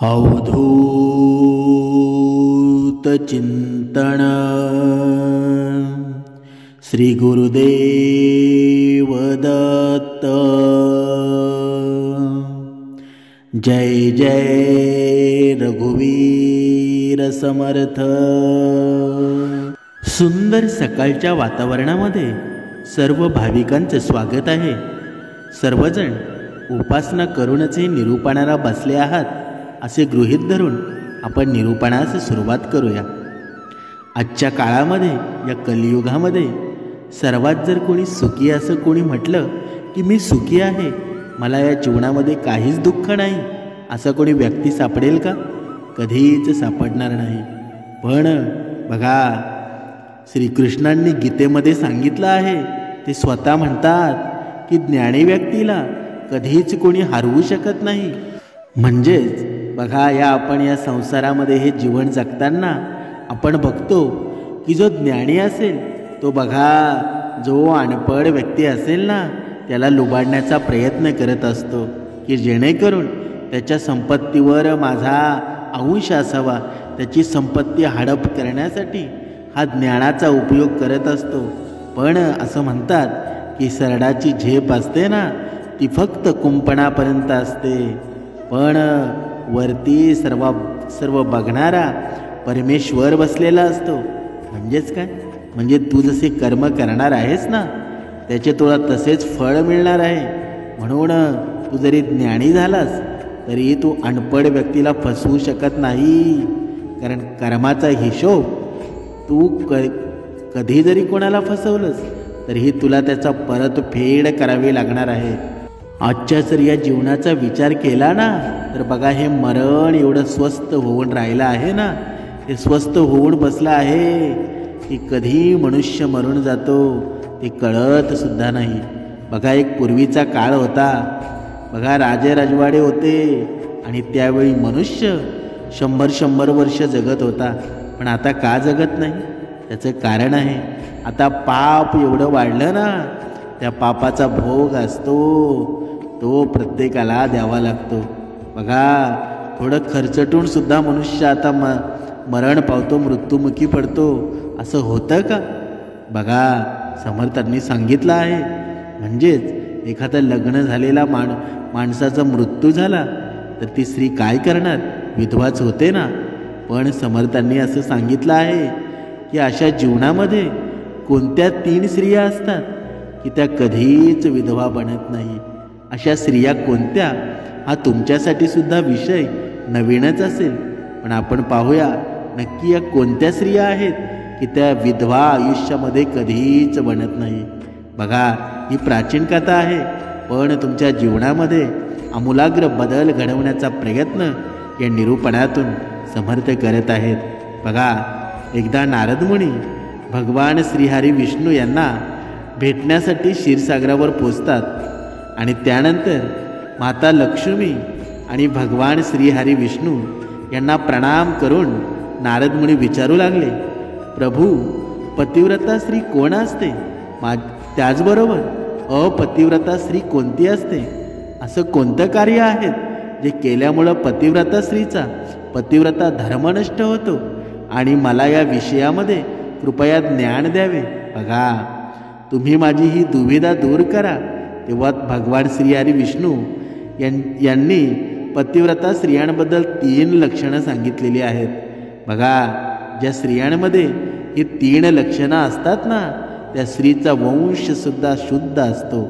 अवधूत चिंतन श्री गुरुदेव दत्त। जय जय रघुवीर समर्थ। सुंदर सकाळच्या वातावरणामध्ये सर्व भाविकांचे स्वागत आहे। सर्वजण उपासना करूनच हे निरूपणाला बसले आहात असे गृहीत धरून आपण निरूपणास सुरुवात करूया। आजच्या काळामध्ये, या कलियुगामध्ये सर्वात जर कोणी सुखी असं कोणी म्हटलं की मी सुखी आहे, मला या जीवनामध्ये काहीच दुःख नाही, असा कोणी व्यक्ती सापडेल का? कधीच सापडणार नाही। पण बघा, श्रीकृष्णांनी गीतेमध्ये सांगितलं आहे, ते स्वतः म्हणतात की ज्ञानी व्यक्तीला कधीच कोणी हरवू शकत नाही। म्हणजेच बघा, आपण या संसारामध्ये हे जीवन जगताना आपण बघतो की जो ज्ञानी असेल तो बघा, जो अनपढ व्यक्ती असेल ना, त्याला लुबाडण्याचा प्रयत्न करत असतो की जेणेकरून त्याच्या संपत्तीवर माझा अंश असावा, त्याची संपत्ती हडप करण्यासाठी हा ज्ञानाचा उपयोग करत असतो। पण असं म्हणतात की सरडाची झेप असते ना, ती फक्त कुंपणापर्यंत असते, पण वरती सर्व बघणारा परमेश्वर बसलेला असतो। म्हणजेच काय? म्हणजे तू जसे कर्म करणार आहेस ना, त्याचे तुला तसेच फळ मिळणार आहे। म्हणून तू जरी ज्ञानी झालास तरी तू अनपढ व्यक्तीला फसवू शकत नाही, कारण कर्माचा हिशोब तू कधी जरी कोणाला फसवलंस तरीही तुला त्याचा परतफेड करावी लागणार आहे। आजच्या जर या जीवनाचा विचार केला ना, तर बघा, हे मरण एवढं स्वस्त होऊन राहिलं आहे ना, हे स्वस्त होऊन बसलं आहे की कधी मनुष्य मरून जातो ते कळत सुद्धा नाही। बघा, एक पूर्वीचा काळ होता, बघा, राजे राजवाडे होते आणि त्यावेळी मनुष्य 100 वर्ष जगत होता। पण आता का जगत नाही? त्याचं कारण आहे, आता पाप एवढं वाढलं ना, त्या पापाचा भोग असतो तो प्रत्येकाला द्यावा लागतो। बघा, थोडं खर्चटून सुद्धा मनुष्य आता मरण पावतो, मृत्युमुखी पडतो। असं होतं का? बघा, समर्थांनी सांगितलं आहे, म्हणजेच एखादा लग्न झालेला माणसाचा मृत्यू झाला तर ती स्त्री काय करणार? विधवाच होते ना। पण समर्थांनी असं सांगितलं आहे की अशा जीवनामध्ये कोणत्या 3 स्त्रिया असतात की त्या कधीच विधवा बनत नाही। अशा स्त्रिया कोणत्या? हा तुमच्यासाठी सुद्धा विषय नवीनच असेल, पण आपण पाहूया नक्की या कोणत्या स्त्रिया आहेत की त्या विधवा आयुष्यामध्ये कधीच बनत नाही। बघा, ही प्राचीन कथा आहे, पण तुमच्या जीवनामध्ये आमूलाग्र बदल घडवण्याचा प्रयत्न या निरूपणातून समर्थ करत आहेत। बघा, एकदा नारद मुनी भगवान श्रीहरी विष्णू यांना भेटण्यासाठी क्षीरसागरावर पोचतात आणि त्यानंतर माता लक्ष्मी आणि भगवान श्रीहरी विष्णू यांना प्रणाम करून नारद मुनी विचारू लागले, प्रभू, पतिव्रता स्त्री कोण असते? त्याचबरोबर अपतिव्रता स्त्री कोणती असते? असं कोणतं कार्य आहे जे केल्यामुळं पतिव्रता स्त्रीचा पतिव्रता धर्म नष्ट होतो? आणि मला या विषयामध्ये कृपया ज्ञान द्यावे। बघा, तुम्ही माझी ही दुविधा दूर करा। तेव्हा भगवान श्रीहरी विष्णू यांनी पतिव्रता स्त्रियांबद्दल 3 लक्षणं सांगितलेली आहेत। बघा, ज्या स्त्रियांमध्ये ही 3 लक्षणं असतात ना, त्या स्त्रीचा वंश सुद्धा शुद्ध असतो।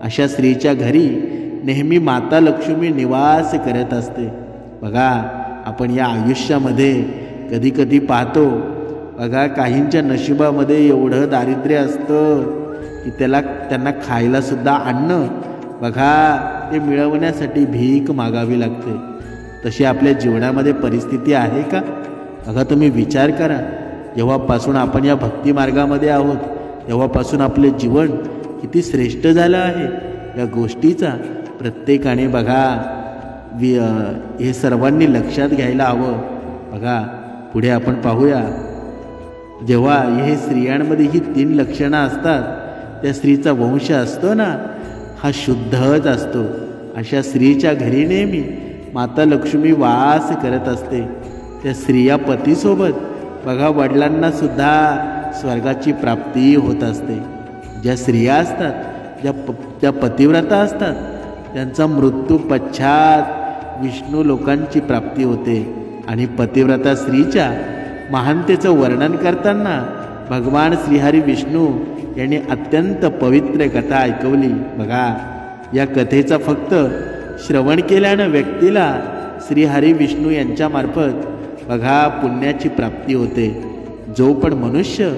अशा स्त्रीच्या घरी नेहमी माता लक्ष्मी निवास करत असते। बघा, आपण या आयुष्यामध्ये कधी कधी पाहतो, बघा, काहींच्या नशिबामध्ये एवढं दारिद्र्य असतं की त्यांना खायला सुद्धा अन्न, बघा, ते मिळवण्यासाठी भीक मागावी लागते। तशी आपल्या जीवनामध्ये परिस्थिती आहे का? बघा, तुम्ही विचार करा, जेव्हापासून आपण या भक्ती मार्गामध्ये आहोत तेव्हापासून आपले जीवन किती श्रेष्ठ झालं आहे, या गोष्टीचा प्रत्येकाने बघा हे सर्वांनी लक्षात घ्यायला हवं। बघा, पुढे आपण पाहूया, जेव्हा हे स्त्रियांमध्ये ही 3 लक्षणं असतात, त्या स्त्रीचा वंश असतो ना, हा शुद्धच असतो। अशा स्त्रीच्या घरी नेहमी माता लक्ष्मी वास करत असते. त्या स्त्रिया पतीसोबत बघा वडिलांना सुद्धा स्वर्गाची प्राप्ती होत असते. ज्या स्त्रिया असतात, ज्या पतिव्रता असतात, त्यांचा मृत्यू पश्चात विष्णू लोकांची प्राप्ती होते. आणि पतिव्रता स्त्रीच्या महानतेचं वर्णन करताना भगवान श्रीहरी विष्णू यांनी अत्यंत पवित्र कथा ऐकवली. बघा, या कथेचा फक्त श्रवण केल्यानं व्यक्तीला श्रीहरी विष्णू यांच्यामार्फत बघा पुण्याची प्राप्ती होते. जो पण मनुष्य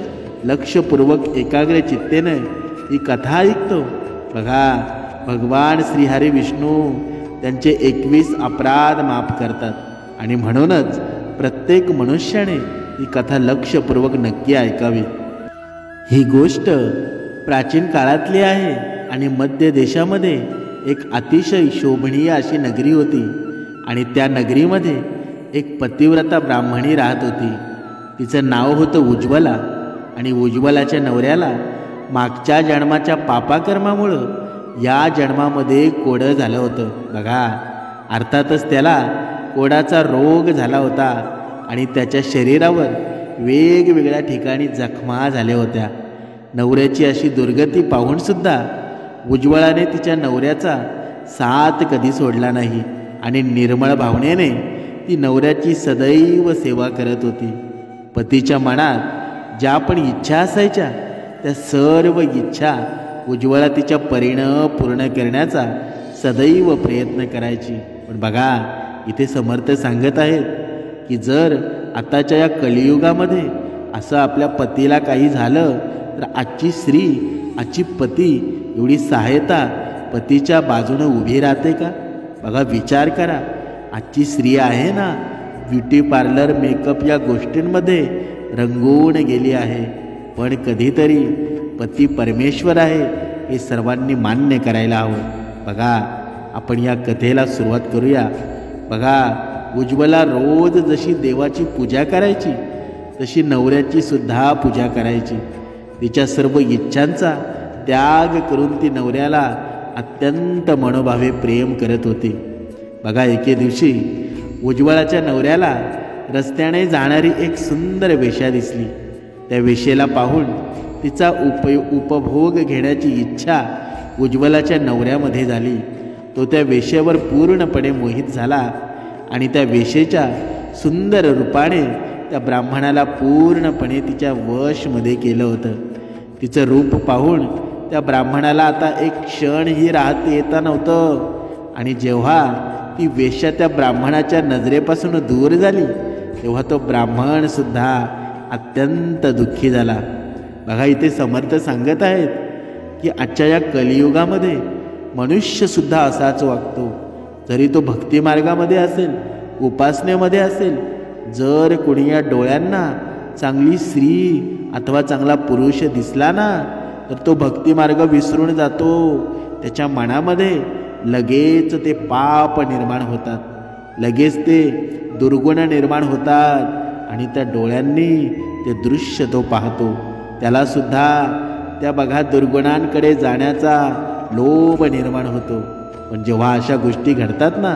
लक्षपूर्वक एकाग्र चित्तेने ही कथा ऐकतो, बघा भगवान श्रीहरी विष्णू त्यांचे 21 अपराध माफ करतात. आणि म्हणूनच प्रत्येक मनुष्याने ही कथा लक्षपूर्वक नक्की ऐकावी. ही गोष्ट प्राचीन काळातली आहे आणि मध्य देशामध्ये एक अतिशय शोभनीय अशी नगरी होती. आणि त्या नगरीमध्ये एक पतिव्रता ब्राह्मणी राहत होती. तिचं नाव होतं उज्ज्वला. आणि उज्ज्वलाच्या नवऱ्याला मागच्या जन्माच्या पापाकर्मामुळं या जन्मामध्ये कोडं झालं होतं. बघा, अर्थातच त्याला कोडाचा रोग झाला होता आणि त्याच्या शरीरावर वेगवेगळ्या ठिकाणी जखमा झाल्या होत्या. नवऱ्याची अशी दुर्गती पाहूनसुद्धा उज्ज्वलाने तिच्या नवऱ्याचा साथ कधी सोडला नाही आणि निर्मळ भावनेने ती नवऱ्याची सदैव सेवा करत होती. पतीच्या मनात ज्या पण इच्छा असायच्या त्या सर्व इच्छा उज्ज्वला तिच्या परीनं पूर्ण करण्याचा सदैव प्रयत्न करायची. पण बघा, इथे समर्थ सांगत आहेत की जर आताच्या या कलियुगामध्ये असं आपल्या पतीला काही झालं तर आजची स्त्री, आजची पती एवढी सहायता पतीच्या बाजूने उभी राहते का? बघा, विचार करा. आजची स्त्री आहे ना, ब्युटी पार्लर, मेकअप या गोष्टींमध्ये रंगून गेली आहे. पण कधीतरी पती परमेश्वर आहे हे सर्वांनी मान्य करायला हवं. बघा, आपण या कथेला सुरुवात करूया. बघा, उज्ज्वला रोज जशी देवाची पूजा करायची तशी नवऱ्याची सुद्धा पूजा करायची. तिच्या सर्व इच्छांचा त्याग करून ती नवऱ्याला अत्यंत मनोभावे प्रेम करत होती. बघा, एके दिवशी उज्ज्वलाच्या नवऱ्याला रस्त्याने जाणारी एक सुंदर वेश्या दिसली. त्या वेश्येला पाहून तिचा उपभोग घेण्याची इच्छा उज्ज्वलाच्या नवऱ्यामध्ये झाली. तो त्या वेश्येवर पूर्णपणे मोहित झाला आणि त्या वेश्येच्या सुंदर रूपाने त्या ब्राह्मणाला पूर्णपणे तिच्या वशमध्ये केलं होतं. तिचं रूप पाहून त्या ब्राह्मणाला आता एक क्षणही राहता येता नव्हतं. आणि जेव्हा ती वेश्या त्या ब्राह्मणाच्या नजरेपासून दूर झाली तेव्हा तो ब्राह्मण सुद्धा अत्यंत दुःखी झाला. बघा, इथे समर्थ सांगत आहेत की आजच्या या कलियुगामध्ये मनुष्यसुद्धा असाच वागतो. जरी तो भक्तिमार्गामध्ये असेल, उपासनेमध्ये असेल, जर कोणी या डोळ्यांना चांगली स्त्री अथवा चांगला पुरुष दिसला ना तर तो भक्तिमार्ग विसरून जातो. त्याच्या मनामध्ये लगेच ते पाप निर्माण होतात, लगेच ते दुर्गुण निर्माण होतात आणि त्या डोळ्यांनी ते दृश्य तो पाहतो. त्याला सुद्धा त्या बघा दुर्गुणांकडे जाण्याचा लोभ निर्माण होतो. पण जेव्हा अशा गोष्टी घडतात ना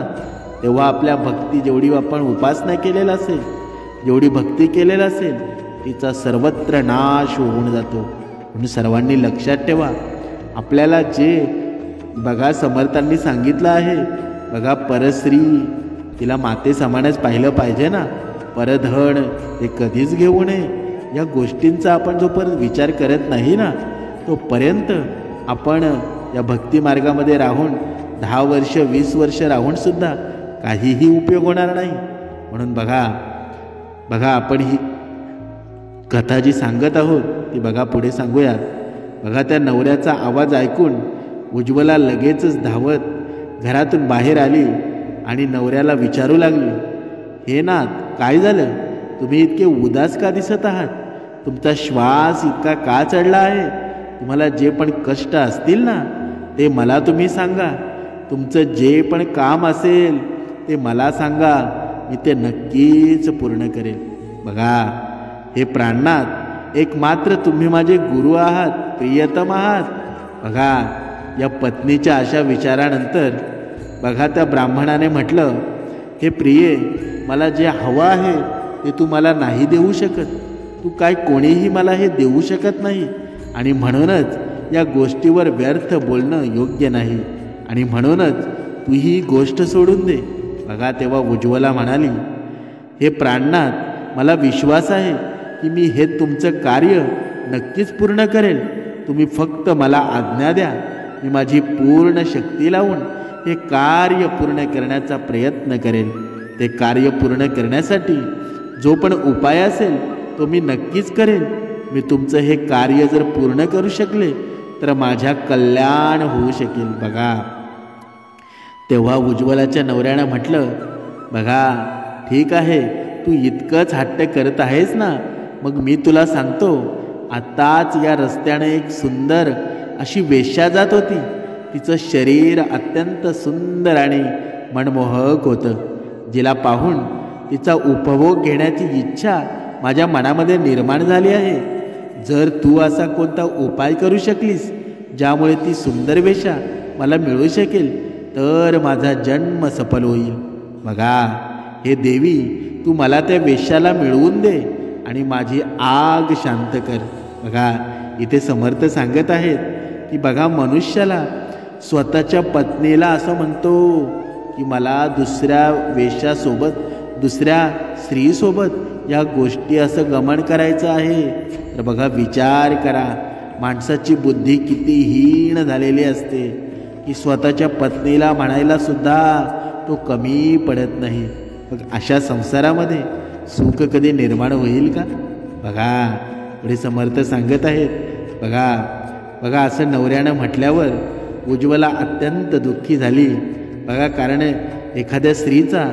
तेव्हा आपल्या भक्ती जेवढी आपण उपासना केलेला असेल, जेवढी भक्ती केलेला असेल तिचा सर्वत्र नाश होऊन जातो. म्हणून सर्वांनी लक्षात ठेवा, आपल्याला जे बघा समर्थांनी सांगितलं आहे, बघा परस्त्री तिला माते समानच पाहिलं पाहिजे ना, परधन हे कधीच घेऊ नये. या गोष्टींचा आपण जोपर्यंत विचार करत नाही ना तोपर्यंत आपण या भक्तिमार्गामध्ये राहून 10 वर्ष 20 वर्ष राहूनसुद्धा काहीही उपयोग होणार नाही. म्हणून बघा आपण ही कथा जी सांगत आहोत ती बघा पुढे सांगूया. बघा, त्या नवऱ्याचा आवाज ऐकून उज्ज्वला लगेचच धावत घरातून बाहेर आली आणि नवऱ्याला विचारू लागली, हे नाथ, काय झालं? तुम्ही इतके उदास का दिसत आहात? तुमचा श्वास इतका का चढला आहे? तुम्हाला जे पण कष्ट असतील ना ते मला तुम्ही सांगा. तुमचं जे पण काम असेल ते मला सांगा, मी ते नक्कीच पूर्ण करेल. बघा, हे प्राणनाथ, एकमात्र तुम्ही माझे गुरु आहात, प्रियतम आहात. बघा, या पत्नीच्या अशा विचारानंतर बघा त्या ब्राह्मणाने म्हटलं, हे प्रिये, मला जे हवं आहे ते तू मला नाही देऊ शकत. तू काय कोणीही मला हे देऊ शकत नाही आणि म्हणूनच या गोष्टीवर व्यर्थ बोलणं योग्य नाही आणि म्हणूनच तू ही गोष्ट सोडून दे. बघा तेव्हा उज्ज्वला म्हणाली, हे प्राणनाथ, मला विश्वास आहे की मी हे तुमचं कार्य नक्कीच पूर्ण करेल. तुम्ही फक्त मला आज्ञा द्या. मी माझी पूर्ण शक्ती लावून हे कार्य पूर्ण करण्याचा प्रयत्न करेल. ते कार्य पूर्ण करण्यासाठी जो पण उपाय असेल तो मी नक्कीच करेन. मी तुमचं हे कार्य जर पूर्ण करू शकले तर माझ्या कल्याण होऊ शकेल. बघा तेव्हा उज्ज्वलाच्या नवऱ्यानं म्हटलं, बघा ठीक आहे, तू इतकंच हट्ट करत आहेस ना, मग मी तुला सांगतो. आताच या रस्त्याने एक सुंदर अशी वेश्या जात होती. तिचं शरीर अत्यंत सुंदर आणि मनमोहक होतं, जिला पाहून तिचा उपभोग घेण्याची इच्छा माझ्या मनामध्ये निर्माण झाली आहे. जर तू असा कोणता उपाय करू शकलीस ज्यामुळे ती सुंदर वेश्या मला मिळू शकेल तर माझा जन्म सफल होईल. बघा हे देवी, तू मला त्या वेश्याला मिळवून दे आणि माझी आग शांत कर. बघा इथे समर्थ सांगत आहेत की बघा मनुष्याला स्वतःच्या पत्नीला असं म्हणतो की मला दुसऱ्या वेश्यासोबत, दुसऱ्या स्त्रीसोबत या गोष्टी असं गमन करायचं आहे. तर बघा विचार करा, माणसाची बुद्धी किती हीन झालेली असते की स्वतःच्या पत्नीला म्हणायला सुद्धा तो कमी पडत नाही. मग अशा संसारामध्ये सुख कधी निर्माण होईल का? बघा पुढे समर्थ सांगत आहेत, बघा बघा असं नवऱ्यानं म्हटल्यावर उज्ज्वला अत्यंत दुःखी झाली. बघा कारण एखाद्या स्त्रीचा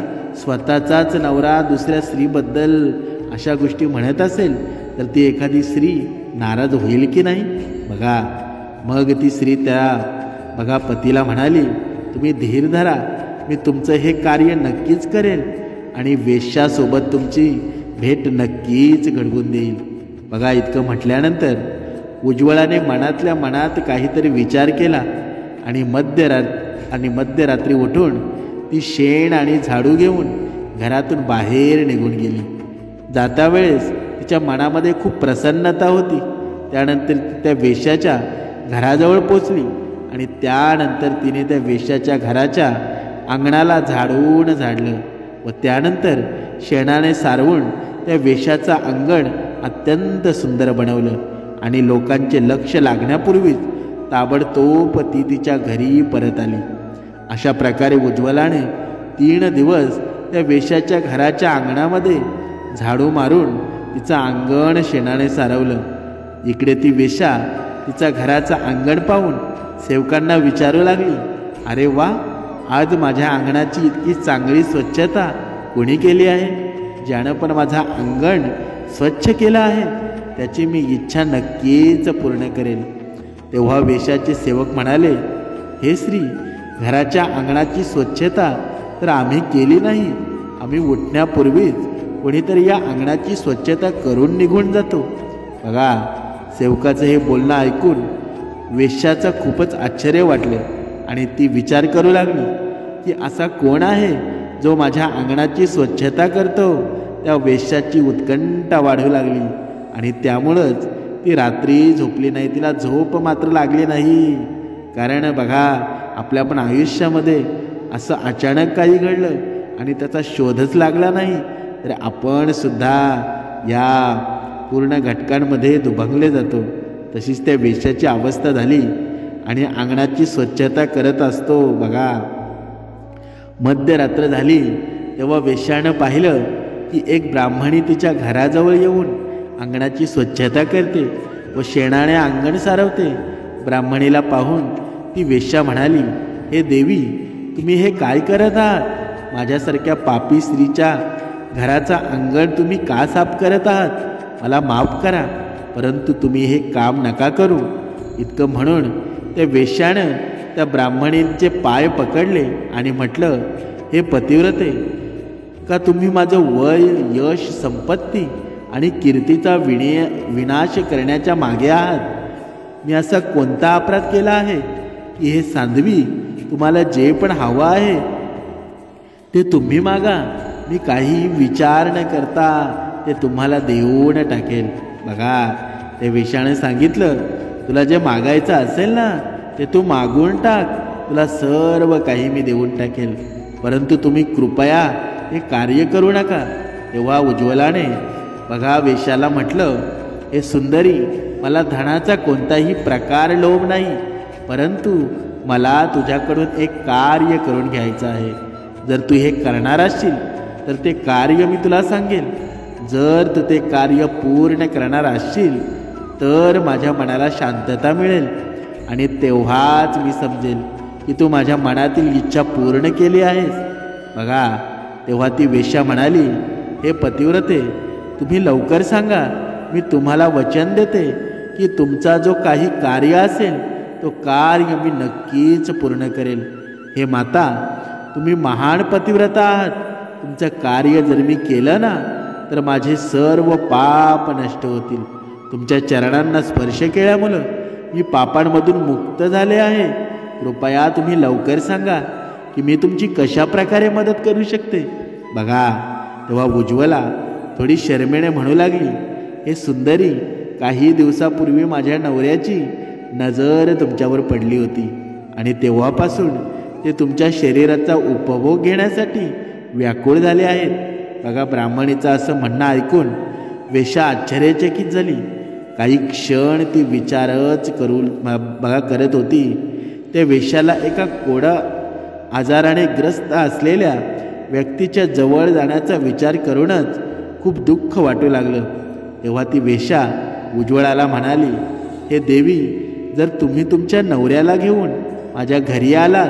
स्वतःचाच नवरा दुसऱ्या स्त्रीबद्दल अशा गोष्टी म्हणत असेल तर ती एखादी स्त्री नाराज होईल की नाही? बघा मग ती स्त्री त्या बघा पतीला म्हणाली, तुम्ही धीर धरा, मी तुमचं हे कार्य नक्कीच करेल आणि वेश्यासोबत तुमची भेट नक्कीच घडवून देईल. बघा इतकं म्हटल्यानंतर उज्ज्वलाने मनातल्या मनात काहीतरी विचार केला आणि मध्यरात्री उठून ती शेण आणि झाडू घेऊन घरातून बाहेर निघून गेली. जाता वेळेस तिच्या मनामध्ये खूप प्रसन्नता होती. त्यानंतर ती त्या वेश्याच्या घराजवळ पोचली आणि त्यानंतर तिने त्या वेश्याच्या घराच्या अंगणाला झाडलं व त्यानंतर शेणाने सारवून त्या वेश्याचं अंगण अत्यंत सुंदर बनवलं आणि लोकांचे लक्ष लागण्यापूर्वीच ताबडतोब ती तिच्या घरी परत आली. अशा प्रकारे उज्ज्वलाने 3 दिवस त्या वेश्याच्या घराच्या अंगणामध्ये झाडू मारून तिचं अंगण शेणाने सारवलं. इकडे ती वेश्या तिचा घराचं अंगण पाहून सेवकांना विचारू लागली, अरे वा, आज माझ्या अंगणाची इतकी चांगली स्वच्छता कोणी केली आहे? ज्यानं पण माझा अंगण स्वच्छ केलं आहे त्याची मी इच्छा नक्कीच पूर्ण करेल. तेव्हा वेश्याचे सेवक म्हणाले, हे श्री, घराच्या अंगणाची स्वच्छता तर आम्ही केली नाही. आम्ही उठण्यापूर्वीच कोणीतरी या अंगणाची स्वच्छता करून निघून जातो. बघा सेवकाचं हे बोलणं ऐकून वेश्याचं खूपच आश्चर्य वाटले आणि ती विचार करू लागली की असा कोण आहे जो माझ्या अंगणाची स्वच्छता करतो. त्या वेश्याची उत्कंठा वाढू लागली आणि त्यामुळंच ती रात्री झोपली नाही. तिला झोप मात्र लागली नाही. कारण बघा आपल्या पण आयुष्यामध्ये असं अचानक काही घडलं आणि त्याचा शोधच लागला नाही तर आपण सुद्धा या पूर्ण घटकांमध्ये दुभंगले जातो. तशीच त्या वेश्याची अवस्था झाली आणि अंगणाची स्वच्छता करत असतो. बघा मध्यरात्र झाली तेव्हा वेश्यानं पाहिलं की एक ब्राह्मणी तिच्या घराजवळ येऊन अंगणाची स्वच्छता करते व शेणाने अंगण सारवते. ब्राह्मणीला पाहून ती वेश्या म्हणाली, हे देवी, तुम्ही हे काय करत आहात? माझ्यासारख्या पापी स्त्रीच्या घराचा अंगण तुम्ही का साफ करत आहात? मला माफ करा, परंतु तुम्ही हे काम नका करू. इतकं म्हणून त्या वेश्यानं त्या ब्राह्मणींचे पाय पकडले आणि म्हटलं, हे पतिव्रते, का तुम्ही माझं वय, यश, संपत्ती आणि कीर्तीचा विनाश करण्याच्या मागे आहात? मी असा कोणता अपराध केला आहे की हे सांधवी तुम्हाला जे पण हवं आहे ते तुम्ही मागा, मी काही विचार न करता ते तुम्हाला देऊन टाकेल. बघा, ते वेश्याने सांगितलं, तुला जे मागायचं असेल ना ते तू मागून टाक, तुला सर्व काही मी देऊन टाकेल, परंतु तुम्ही कृपया हे कार्य करू नका. तेव्हा उज्ज्वलाने बघा वेश्याला म्हटलं, हे सुंदरी, मला धनाचा कोणताही प्रकार लोभ नाही, परंतु मला तुझ्याकडून एक कार्य करून घ्यायचं आहे. जर तू हे करणार असशील तर ते कार्य मी तुला सांगेल. जर तू ते कार्य पूर्ण करणार असशील तर माझ्या मनाला शांतता मिळेल आणि तेव्हाच मी समजेल की तू माझ्या मनातील इच्छा पूर्ण केली आहेस. बघा, तेव्हा ती वेश्या म्हणाली, हे पतिव्रते, तुम्ही लवकर सांगा, मी तुम्हाला वचन देते की तुमचा जो काही कार्य असेल तो कार्य मी नक्कीच पूर्ण करेल. हे माता, तुम्ही महान पतिव्रता आहात. तुमचं कार्य जर मी केलं ना तर माझे सर्व पाप नष्ट होतील. तुमच्या चरणांना स्पर्श केल्यामुळं मी पापांमधून मुक्त झाले आहे. कृपया तुम्ही लवकर सांगा की मी तुमची कशा प्रकारे मदत करू शकते. बघा, तेव्हा उज्ज्वला थोडी शरमेने म्हणू लागली, हे सुंदरी, काही दिवसापूर्वी माझ्या नवऱ्याची नजर तुमच्यावर पडली होती आणि तेव्हापासून ते तुमच्या शरीराचा उपभोग घेण्यासाठी व्याकुळ झाले आहेत. बघा, ब्राह्मणीचं असं म्हणणं ऐकून वेश्या आश्चर्यचकित झाली. काही क्षण ती विचारच करत होती. त्या वेश्याला एका कोडा आजाराने ग्रस्त असलेल्या व्यक्तीच्या जवळ जाण्याचा विचार करूनच खूप दुःख वाटू लागलं. तेव्हा ती वेश्या उज्ज्वलाला म्हणाली, हे देवी, जर तुम्ही तुमच्या नवऱ्याला घेऊन माझ्या घरी आलात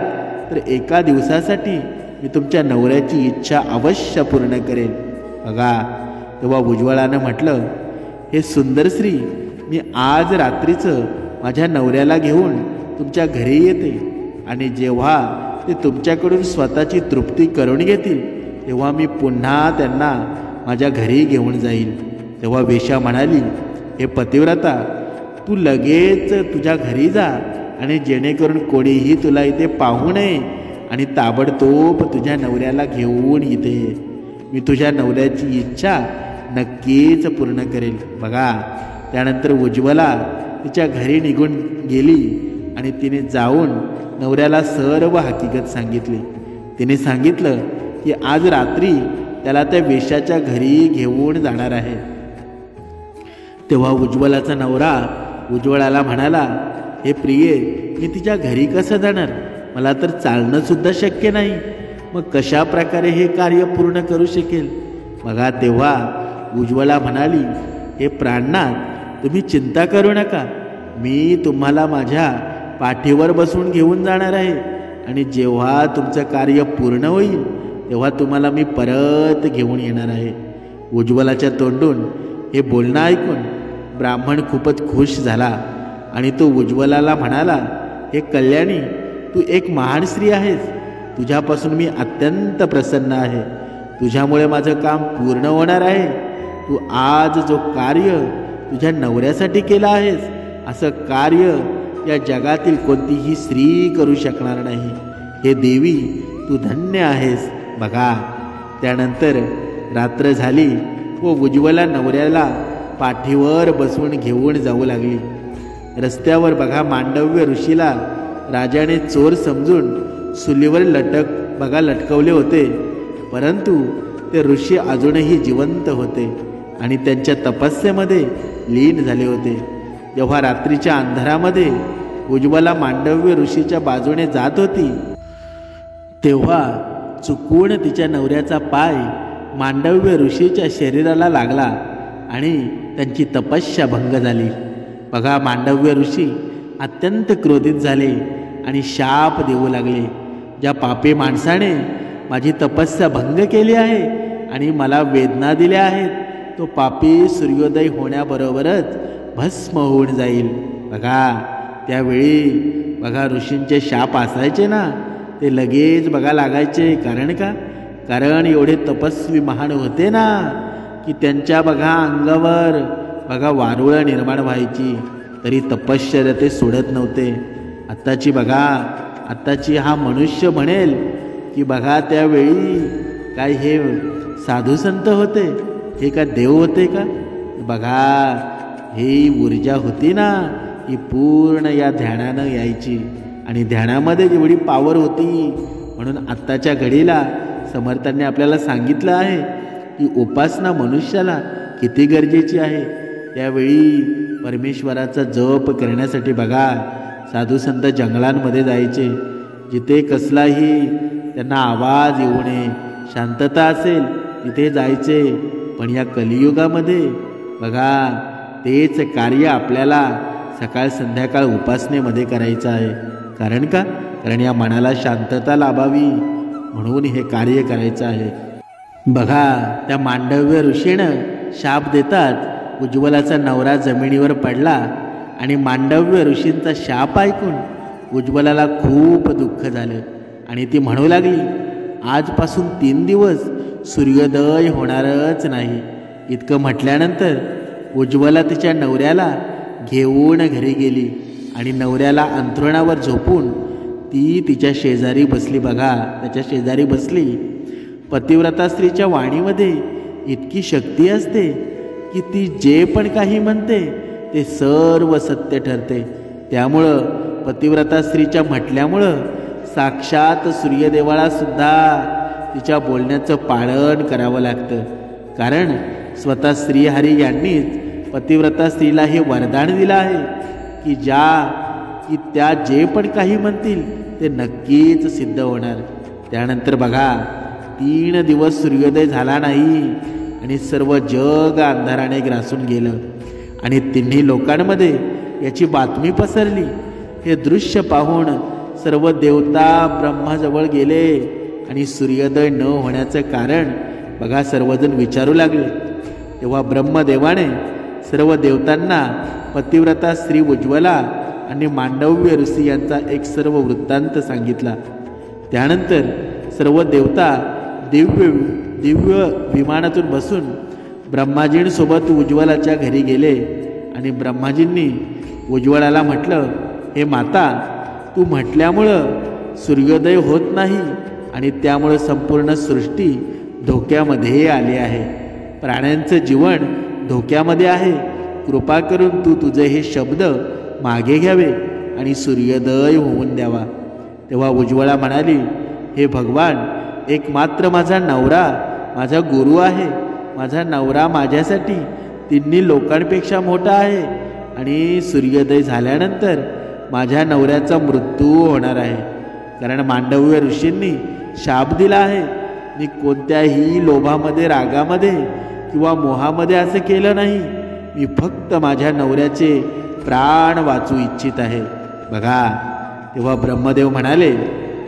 तर एका दिवसासाठी मी तुमच्या नवऱ्याची इच्छा अवश्य पूर्ण करेन. बघा, तेव्हा उज्ज्वलानं म्हटलं, हे सुंदर श्री, मी आज रात्रीचं माझ्या नवऱ्याला घेऊन तुमच्या घरी येते आणि जेव्हा ते तुमच्याकडून स्वतःची तृप्ती करून घेतील तेव्हा मी पुन्हा त्यांना माझ्या घरी घेऊन जाईल. तेव्हा वेश्या म्हणाली, हे पतिव्रता, तू लगेच तुझ्या घरी जा आणि जेणेकरून कोणीही तुला इथे पाहू नये आणि ताबडतोब तुझ्या नवऱ्याला घेऊन इथे मी तुझ्या नवऱ्याची इच्छा नक्कीच पूर्ण करेल. बघा, त्यानंतर उज्ज्वला तिच्या घरी निघून गेली आणि तिने जाऊन नवऱ्याला सर्व हकीकत सांगितली. तिने सांगितलं की आज रात्री त्याला त्या वेश्याच्या घरी घेऊन जाणार आहे. तेव्हा उज्ज्वलाचा नवरा उज्ज्वलाला म्हणाला, हे प्रिये, मी तिच्या घरी कसं जाणार? मला तर चालणं सुद्धा शक्य नाही. मग कशा प्रकारे हे कार्य पूर्ण करू शकेल? बघा, तेव्हा उज्ज्वला म्हणाली, हे प्राणनाथ, तुम्ही चिंता करू नका. मी तुम्हाला माझ्या पाठीवर बसून घेऊन जाणार आहे आणि जेव्हा तुमचं कार्य पूर्ण होईल तेव्हा तुम्हाला मी परत घेऊन येणार आहे. उज्ज्वलाच्या तोंडून हे बोलणं ऐकून ब्राह्मण खूपच खुश झाला आणि तो उज्ज्वलाला म्हणाला, हे कल्याणी, तू एक महान स्त्री आहेस. तुझ्यापासून मी अत्यंत प्रसन्न आहे. तुझ्यामुळे माझं काम पूर्ण होणार आहे. तू आज जो कार्य तुझ्या नवऱ्यासाठी केलं आहेस असं कार्य या जगातील कोणतीही स्त्री करू शकणार नाही. हे देवी, तू धन्य आहेस. बघा, त्यानंतर रात्र झाली व उज्ज्वला नवऱ्याला पाठीवर बसवून घेऊन जाऊ लागली. रस्त्यावर बघा, मांडव्य ऋषीला राजाने चोर समजून सुलीवर लटकवले होते, परंतु ते ऋषी अजूनही जिवंत होते आणि त्यांच्या तपस्येमध्ये लीन झाले होते. जेव्हा रात्रीच्या अंधारामध्ये उज्ज्वला मांडव्य ऋषीच्या बाजूने जात होती तेव्हा चुकून तिच्या नवऱ्याचा पाय मांडव्य ऋषीच्या शरीराला लागला आणि त्यांची तपस्या भंग झाली. बघा, मांडव्य ऋषी अत्यंत क्रोधित झाले आणि शाप देऊ लागले, ज्या पापी माणसाने माझी तपस्या भंग केली आहे आणि मला वेदना दिल्या आहेत तो पापी सूर्योदय होण्याबरोबरच भस्म होऊन जाईल. बघा, त्यावेळी बघा ऋषींचे शाप असायचे ना ते लगेच बघा लागायचे. कारण एवढे तपस्वी महान होते ना की त्यांच्या बघा अंगावर बघा वारुळं निर्माण व्हायची, तरी तपश्चर्या ते सोडत नव्हते. आत्ताची हा मनुष्य म्हणेल की बघा त्यावेळी काय हे साधू संत होते, हे का देव होते का? बघा ही ऊर्जा होती ना, ही पूर्ण या ध्यानानं यायची आणि ध्यानामध्ये एवढी पावर होती. म्हणून आत्ताच्या घडीला समर्थांनी आपल्याला सांगितलं आहे की उपासना मनुष्याला किती गरजेची आहे. त्यावेळी परमेश्वराचा जप करण्यासाठी बघा साधू संत जंगलांमध्ये जायचे, जिथे कसलाही त्यांना आवाज येऊ नये, शांतता असेल तिथे जायचे. पण या कलियुगामध्ये बघा तेच कार्य आपल्याला सकाळ संध्याकाळ उपासनेमध्ये करायचं आहे. कारण का? कारण या मनाला शांतता लाभावी म्हणून हे कार्य करायचं आहे. बघा त्या मांडव्य ऋषीनं शाप देतात, उज्ज्वलाचा नवरा जमिनीवर पडला आणि मांडव्य ऋषींचा शाप ऐकून उज्ज्वलाला खूप दुःख झालं आणि ती म्हणू लागली, आजपासून 3 दिवस सूर्योदय होणारच नाही. इतकं म्हटल्यानंतर उज्ज्वला तिच्या नवऱ्याला घेऊन घरी गेली आणि नवऱ्याला अंथरुणावर झोपून ती तिच्या शेजारी बसली. बघा त्याच्या शेजारी बसली. पतिव्रता स्त्रीच्या वाणीमध्ये इतकी शक्ती असते की ती जे पण काही म्हणते ते सर्व सत्य ठरते. त्यामुळं पतिव्रता स्त्रीच्या म्हटल्यामुळं साक्षात सूर्यदेवाला सुद्धा तिच्या बोलण्याचं पालन करावं लागतं. कारण स्वतः श्रीहरी यांनीच पतिव्रता स्त्रीला हे वरदान दिलं आहे की त्या जे पण काही म्हणतील ते नक्कीच सिद्ध होणार. त्यानंतर बघा 3 दिवस सूर्योदय झाला नाही आणि सर्व जग अंधाराने ग्रासून गेलं आणि तिन्ही लोकांमध्ये याची बातमी पसरली. हे दृश्य पाहून सर्व देवता ब्रह्माजवळ गेले आणि सूर्योदय न होण्याचं कारण बघा सर्वजण विचारू लागले. तेव्हा ब्रह्मदेवाने सर्व देवतांना पतिव्रता स्त्री उज्ज्वला आणि मांडव्य ऋषी यांचा एक सर्व वृत्तांत सांगितला. त्यानंतर सर्व देवता दिव्य विमानातून बसून ब्रह्माजींसोबत उज्ज्वलाच्या घरी गेले आणि ब्रह्माजींनी उज्ज्वलाला म्हटलं, हे माता, तू म्हटल्यामुळं सूर्योदय होत नाही आणि त्यामुळं संपूर्ण सृष्टी धोक्यामध्ये आली आहे. प्राण्यांचं जीवन धोक्यामध्ये आहे. कृपा करून तू तुझे हे शब्द मागे घ्यावे आणि सूर्योदय होऊन द्यावा. तेव्हा उज्ज्वला म्हणाली, हे भगवान, एकमात्र माझा नवरा माझा गुरु आहे. माझा नवरा माझ्यासाठी तिन्ही लोकांपेक्षा मोठा आहे आणि सूर्योदय झाल्यानंतर माझ्या नवऱ्याचा मृत्यू होणार आहे. कारण मांडव्य ऋषींनी शाप दिला आहे. मी कोणत्याही लोभामध्ये, रागामध्ये किंवा मोहामध्ये असं केलं नाही. मी फक्त माझ्या नवऱ्याचे प्राण वाचू इच्छित आहे. बघा तेव्हा ब्रह्मदेव म्हणाले,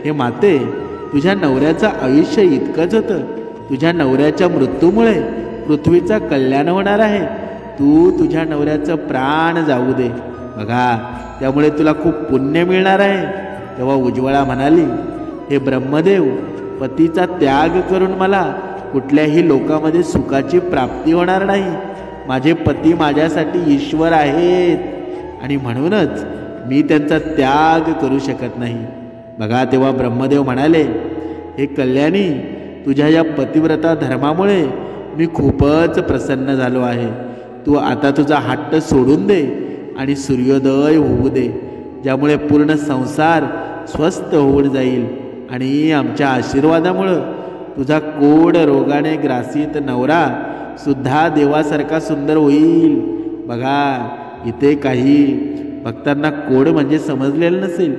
हे माते, तुझ्या नवऱ्याचं आयुष्य इतकंच होतं. तुझ्या नवऱ्याच्या मृत्यूमुळे पृथ्वीचं कल्याण होणार आहे. तू तुझ्या नवऱ्याचं प्राण जाऊ दे. बघा त्यामुळे तुला खूप पुण्य मिळणार आहे. तेव्हा उज्ज्वला म्हणाली, हे ब्रह्मदेव, पतीचा त्याग करून मला कुठल्याही लोकामध्ये सुखाची प्राप्ती होणार नाही. माझे पती माझ्यासाठी ईश्वर आहेत आणि म्हणूनच मी त्यांचा त्याग करू शकत नाही. बघा तेव्हा ब्रह्मदेव म्हणाले, हे कल्याणी, तुझ्या या पतिव्रता धर्मामुळे मी खूपच प्रसन्न झालो आहे. तू आता तुझा हट्ट सोडून दे आणि सूर्योदय होऊ दे, ज्यामुळे पूर्ण संसार स्वस्थ होऊन जाईल आणि आमच्या आशीर्वादामुळं तुझा कोड रोगाने ग्रासित नवरा सुद्धा देवासारखा सुंदर होईल. बघा इथे काही भक्तांना कोड म्हणजे समजलेलं नसेल.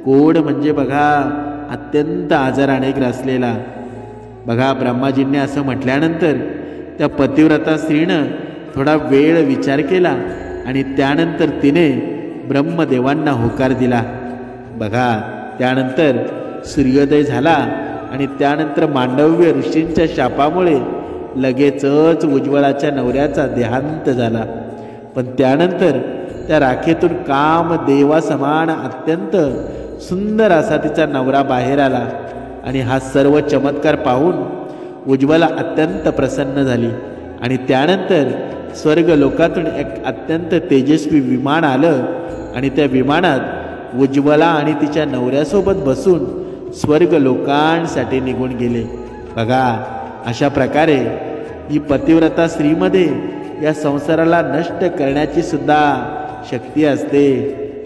कोड म्हणजे बघा अत्यंत आजाराने ग्रासलेला. बघा ब्रह्माजींनी असं म्हटल्यानंतर त्या पतिव्रता स्त्रीनं थोडा वेळ विचार केला आणि त्यानंतर तिने ब्रह्मदेवांना होकार दिला. बघा त्यानंतर सूर्योदय झाला आणि त्यानंतर मांडव्य ऋषींच्या शापामुळे लगेचच उज्ज्वलाच्या नवऱ्याचा देहांत झाला. पण त्यानंतर त्या राखेतून कामदेवासमान अत्यंत सुंदर असा तिचा नवरा बाहेर आला आणि हा सर्व चमत्कार पाहून उज्ज्वला अत्यंत प्रसन्न झाली. आणि त्यानंतर स्वर्ग लोकातून एक अत्यंत तेजस्वी विमान आलं आणि त्या विमानात उज्ज्वला आणि तिच्या नवऱ्यासोबत बसून स्वर्ग लोकांसाठी निघून गेले. बघा, अशा प्रकारे ही पतिव्रता स्त्रीमध्ये या संसाराला नष्ट करण्याची सुद्धा शक्ती असते.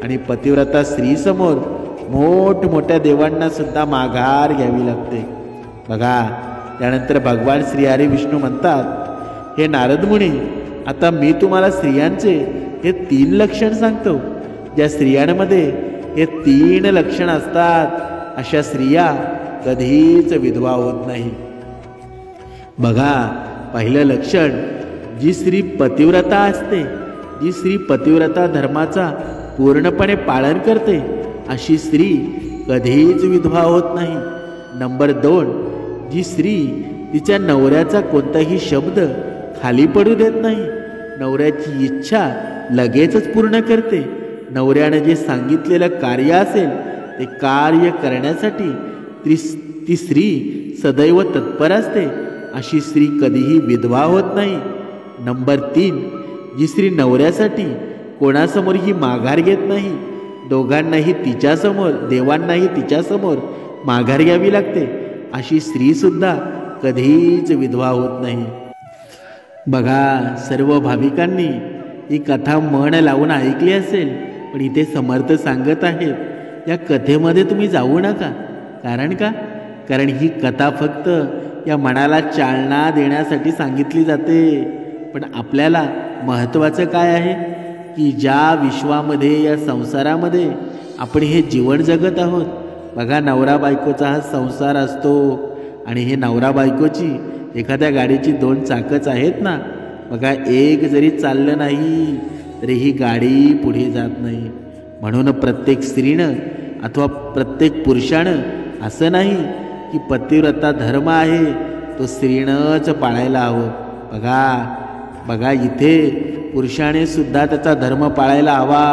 आणि पतिव्रता स्त्रीसमोर मोठमोठ्या देवांना सुद्धा माघार घ्यावी लागते. बघा, त्यानंतर भगवान श्रीहरी विष्णू म्हणतात, हे नारद मुनी, आता मी तुम्हाला स्त्रियांचे हे 3 लक्षण सांगतो. ज्या स्त्रियांमध्ये हे 3 लक्षण असतात अशा स्त्रिया कधीच विधवा होत नाही. बघा, पहिलं लक्षण, जी स्त्री पतिव्रता असते, जी स्त्री पतिव्रता धर्माचा पूर्णपणे पालन करते, अशी स्त्री कधीच विधवा होत नाही. नंबर 2, जी स्त्री तिच्या नवऱ्याचा कोणताही शब्द खाली पडू देत नाही, नवऱ्याची इच्छा लगेचच पूर्ण करते. नवऱ्याने जे सांगितलेलं कार्य असेल ते कार्य करण्यासाठी ती स्त्री सदैव तत्पर असते, अशी स्त्री कधीही विधवा होत नाही. नंबर 3, जी स्त्री नवऱ्यासाठी कोणासमोरही माघार घेत नाही, दोघांनाही तिच्यासमोर, देवांनाही तिच्यासमोर माघार घ्यावी लागते, अशी स्त्री सुद्धा कधीच विधवा होत नाही. बघा, सर्व भाविकांनी ही कथा मन लावून ऐकली असेल, पण इथे समर्थ सांगत आहेत, या कथेमध्ये तुम्ही जाऊ नका. कारण ही कथा फक्त या मनाला चालना देण्यासाठी सांगितली जाते. पण आपल्याला महत्त्वाचं काय आहे की ज्या विश्वामध्ये, या संसारामध्ये आपण हे जीवन जगत आहोत. बघा, नवरा बायकोचा हा संसार असतो आणि हे नवरा बायकोची एखाद्या गाडीची 2 चाकच आहेत ना. बघा, एक जरी चाललं नाही तरी ही गाडी पुढे जात नाही. म्हणून प्रत्येक स्त्रीनं अथवा प्रत्येक पुरुषानं असं नाही की पतिव्रता धर्म आहे तो स्त्रीनंच पाळायला हवं. बघा, इथे पुरुषाने सुद्धा त्याचा धर्म पाळायला हवा.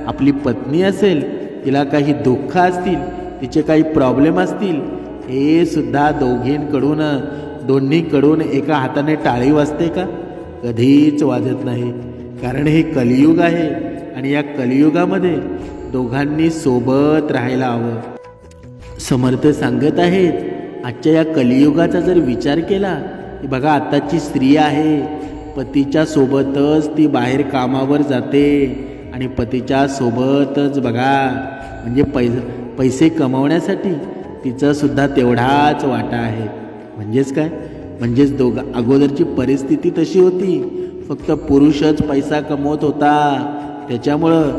आपली पत्नी असेल, तिला काही दुःख असतील, तिचे काही प्रॉब्लेम असतील, हे सुद्धा दोन्हीकडून एका हाताने टाळी वाजते का? कधीच वाजत नाही. कारण हे कलियुग आहे आणि या कलियुगामध्ये दोघांनी सोबत राहायला हवं. समर्थ सांगत आहेत, आजच्या या कलियुगाचा जर विचार केला की बघा, आताची स्त्री आहे, पतीच्या सोबतच ती बाहेर कामावर जाते आणि पतीच्या सोबतच बघा, म्हणजे पैसे कमवण्यासाठी तिचं सुद्धा तेवढाच वाटा आहे. म्हणजेच काय? म्हणजेच अगोदरची परिस्थिती तशी होती, फक्त पुरुषच पैसा कमवत होता. त्याच्यामुळं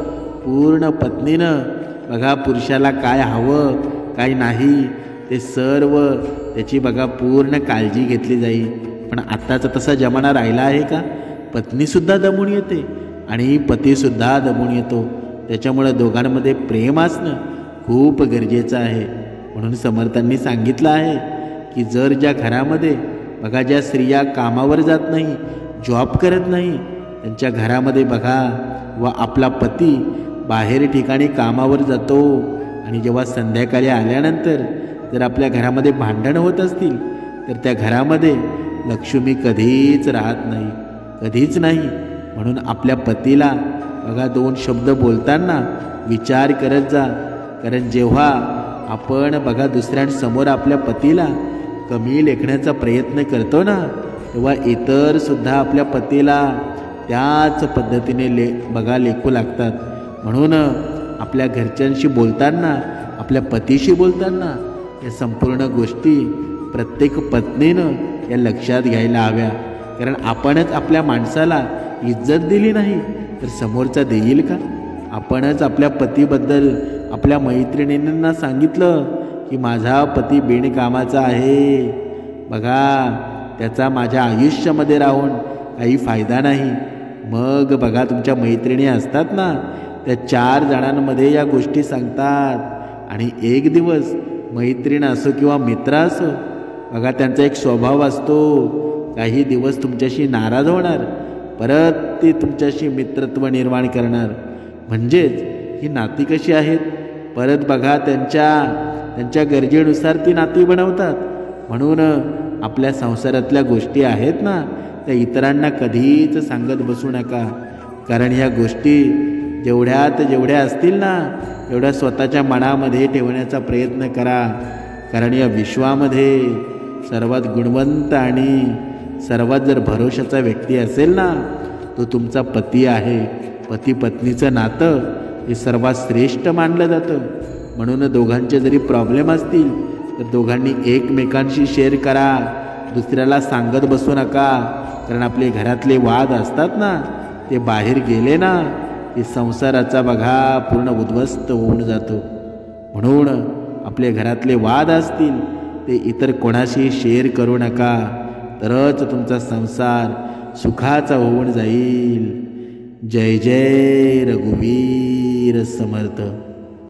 पूर्ण पत्नीनं बघा, पुरुषाला काय हवं काय नाही ते सर्व त्याची बघा पूर्ण काळजी घेतली जाईल. पण आत्ताचा तसा जमाना राहिला आहे का? पत्नीसुद्धा दमून येते आणि पतीसुद्धा दमून येतो. त्याच्यामुळं दोघांमध्ये प्रेम असणं खूप गरजेचं आहे. म्हणून समर्थांनी सांगितलं आहे की जर ज्या घरामध्ये बघा, ज्या स्त्रिया कामावर जात नाही, जॉब करत नाही, त्यांच्या घरामध्ये बघा व आपला पती बाहेर ठिकाणी कामावर जातो आणि जेव्हा संध्याकाळी आल्यानंतर जर आपल्या घरामध्ये भांडण होत असतील तर त्या घरामध्ये लक्ष्मी कधीच राहत नाही, कधीच नाही. म्हणून आपल्या पतीला बघा 2 शब्द बोलताना विचार करत जा. कारण जेव्हा आपण बघा दुसऱ्यांसमोर आपल्या पतीला कमी लेखण्याचा प्रयत्न करतो ना, तेव्हा इतर सुद्धा आपल्या पतीला त्याच पद्धतीने लेखू लागतात. म्हणून आपल्या घरच्यांशी बोलताना, आपल्या पतीशी बोलताना या संपूर्ण गोष्टी प्रत्येक पत्नीनं या लक्षात घ्यायला हव्या. कारण आपणच आपल्या माणसाला इज्जत दिली नाही तर समोरचा देईल का? आपणच आपल्या पतीबद्दल आपल्या मैत्रिणींना सांगितलं की माझा पती बिनकामाचा आहे, बघा त्याचा माझ्या आयुष्यामध्ये राहून काही फायदा नाही. मग बघा, तुमच्या मैत्रिणी असतात ना, त्या 4 जणांमध्ये या गोष्टी सांगतात आणि एक दिवस मैत्रीण असो किंवा मित्र असो, बघा त्यांचा एक स्वभाव असतो, काही दिवस तुमच्याशी नाराज होणार, परत ते तुमच्याशी मित्रत्व निर्माण करणार. म्हणजेच ही नाती कशी आहेत, परत बघा त्यांच्या गरजेनुसार ती नाती बनवतात. म्हणून आपल्या संसारातल्या गोष्टी आहेत ना, त्या इतरांना कधीच सांगत बसू नका. कारण ह्या गोष्टी जेवढ्या असतील ना एवढ्या स्वतःच्या मनामध्ये ठेवण्याचा प्रयत्न करा. कारण या विश्वामध्ये सर्वात गुणवंत आणि सर्वात जर भरोशाचा व्यक्ती असेल ना तो तुमचा पती आहे. पती पत्नीचं नातं हे सर्वात श्रेष्ठ मानलं जातं. म्हणून दोघांचे जरी प्रॉब्लेम असतील तर दोघांनी एकमेकांशी शेअर करा, दुसऱ्याला सांगत बसू नका. कारण आपले घरातले वाद असतात ना ते बाहेर गेले ना की संसाराचा बघा पूर्ण उद्ध्वस्त होऊन जातो. म्हणून आपले घरातले वाद असतील ते इतर कोणाशी शेअर करू नका, तरच तुमचा संसार सुखाचा होऊन जाईल. जय जय रघुवीर समर्थ.